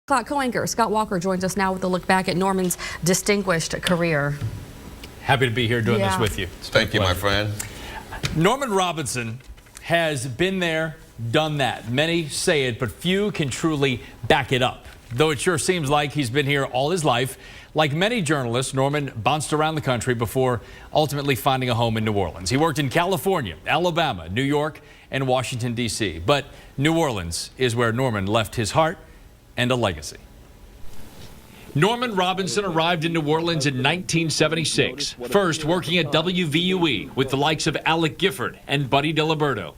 Co-anchor Scott Walker joins us now with a look back at Norman's distinguished career. Happy to be here doing this with you. Thank you, my friend. Norman Robinson has been there, done that. Many say it, but few can truly back it up. Though it sure seems like he's been here all his life. Like many journalists, Norman bounced around the country before ultimately finding a home in New Orleans. He worked in California, Alabama, New York, and Washington, D.C. But New Orleans is where Norman left his heart and a legacy. Norman Robinson arrived in New Orleans in 1976, first working at WVUE with the likes of Alec Gifford and Buddy Diliberto.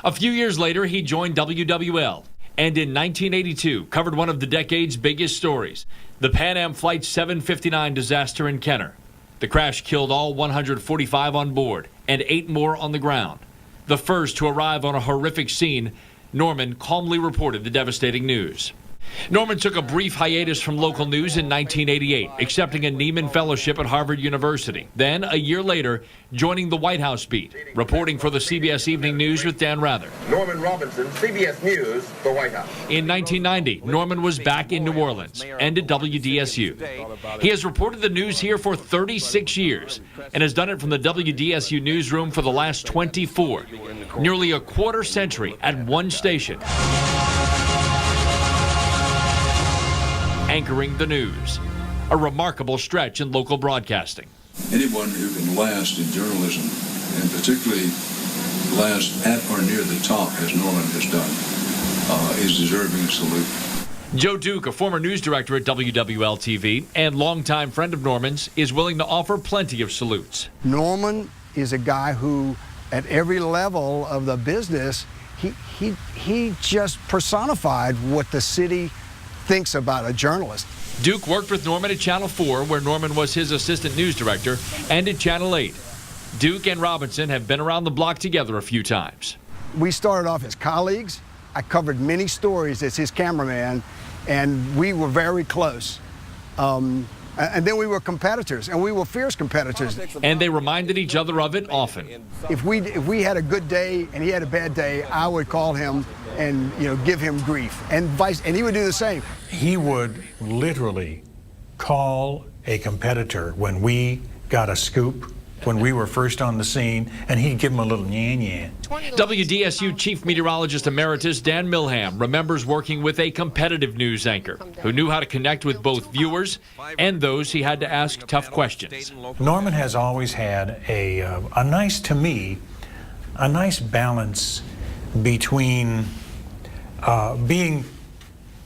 A few years later, he joined WWL, and in 1982 covered one of the decade's biggest stories, the Pan Am Flight 759 disaster in Kenner. The crash killed all 145 on board and 8 more on the ground. The first to arrive on a horrific scene, Norman calmly reported the devastating news. Norman took a brief hiatus from local news in 1988, accepting a Nieman Fellowship at Harvard University. Then, a year later, joining the White House beat, reporting for the CBS Evening News with Dan Rather. Norman Robinson, CBS News, the White House. In 1990, Norman was back in New Orleans and at WDSU. He has reported the news here for 36 years and has done it from the WDSU newsroom for the last 24, nearly a quarter century at one station. Anchoring the news, a remarkable stretch in local broadcasting. Anyone who can last in journalism, and particularly last at or near the top, as Norman has done, is deserving a salute. Joe Duke, a former news director at WWL-TV and longtime friend of Norman's, is willing to offer plenty of salutes. Norman is a guy who, at every level of the business, he just personified what the city thinks about a journalist. Duke worked with Norman at Channel 4, where Norman was his assistant news director, and at Channel 8. Duke and Robinson have been around the block together a few times. We started off as colleagues. I covered many stories as his cameraman, and we were very close. And then we were competitors, and we were fierce competitors. And they reminded each other of it often. If we had a good day and he had a bad day, I would call him and give him grief, and he would do the same. He would literally call a competitor when we got a scoop, when we were first on the scene, and he'd give him a little nya-nya. WDSU Chief Meteorologist Emeritus Dan Milham remembers working with a competitive news anchor who knew how to connect with both viewers and those he had to ask tough questions. Norman has always had a nice balance between being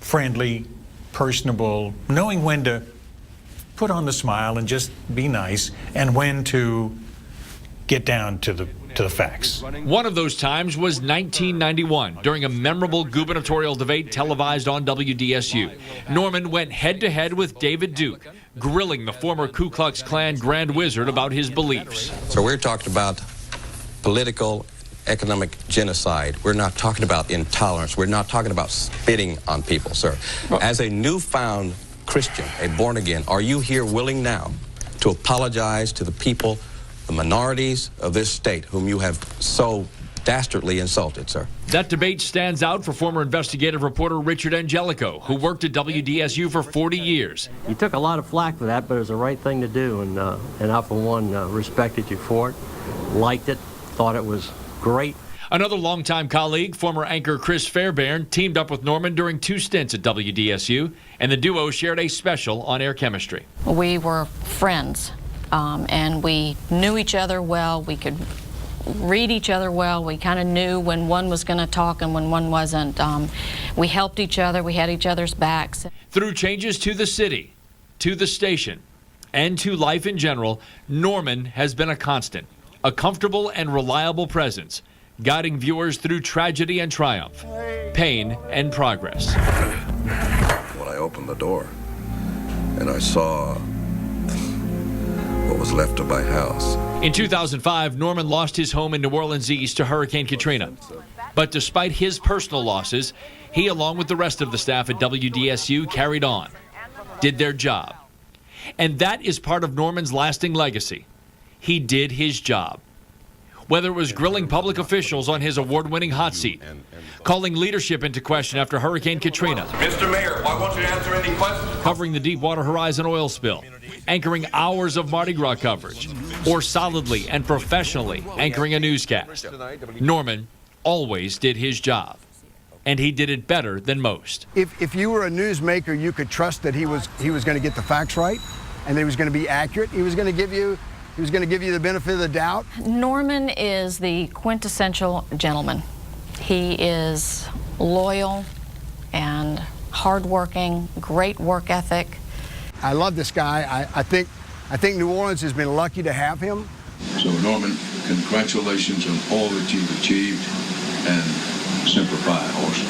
friendly, personable, knowing when to put on the smile and just be nice, and when to get down to the facts. One of those times was 1991, during a memorable gubernatorial debate televised on WDSU. Norman went head-to-head with David Duke, grilling the former Ku Klux Klan Grand Wizard about his beliefs. So we're talking about political, economic genocide. We're not talking about intolerance. We're not talking about spitting on people, sir. As a newfound Christian, a born again, are you here willing now to apologize to the people, the minorities of this state whom you have so dastardly insulted, sir? That debate stands out for former investigative reporter Richard Angelico, who worked at WDSU for 40 years. You took a lot of flack for that, but it was the right thing to do, and I, for one, respected you for it, liked it, thought it was great. Another longtime colleague, former anchor Chris Fairbairn, teamed up with Norman during 2 stints at WDSU, and the duo shared a special on-air chemistry. We were friends, and we knew each other well. We could read each other well. We kind of knew when one was going to talk and when one wasn't. We helped each other. We had each other's backs. Through changes to the city, to the station, and to life in general, Norman has been a constant, a comfortable and reliable presence, guiding viewers through tragedy and triumph, pain and progress. When I opened the door and I saw what was left of my house. In 2005, Norman lost his home in New Orleans East to Hurricane Katrina. But despite his personal losses, he, along with the rest of the staff at WDSU, carried on, did their job. And that is part of Norman's lasting legacy. He did his job. whether it was grilling public officials on his award-winning hot seat, calling leadership into question after Hurricane Katrina, Mr. Mayor, why won't you answer any questions? covering the Deepwater Horizon oil spill, anchoring hours of Mardi Gras coverage, or solidly and professionally anchoring a newscast. Norman always did his job, and he did it better than most. If you were a newsmaker, you could trust that he was going to get the facts right, and that he was going to be accurate. He was going to give you the benefit of the doubt. Norman is the quintessential gentleman. He is loyal and hardworking, great work ethic. I love this guy. I think New Orleans has been lucky to have him. So, Norman, congratulations on all that you've achieved, and Semper Fi also.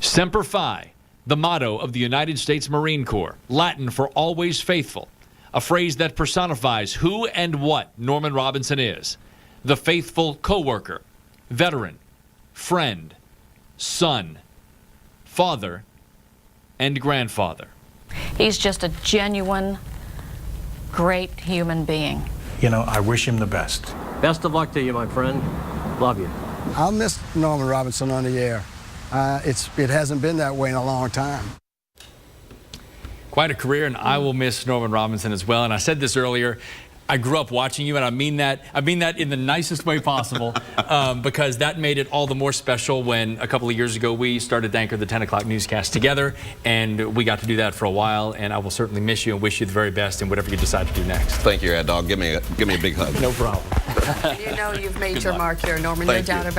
Semper Fi, the motto of the United States Marine Corps, Latin for always faithful, a phrase that personifies who and what Norman Robinson is: the faithful co-worker, veteran, friend, son, father, and grandfather. He's just a genuine, great human being. You know, I wish him the best. Best of luck to you, my friend. Love you. I'll miss Norman Robinson on the air. It hasn't been that way in a long time. Quite a career, and I will miss Norman Robinson as well. And I said this earlier, I grew up watching you, and I mean that in the nicest way possible, because that made it all the more special when a couple of years ago we started to anchor the 10 o'clock newscast together, and we got to do that for a while. And I will certainly miss you and wish you the very best in whatever you decide to do next. Thank you, Ad Dog. Give me a big hug. No problem. You know you've made your mark here, Norman. Thank No doubt you. about it.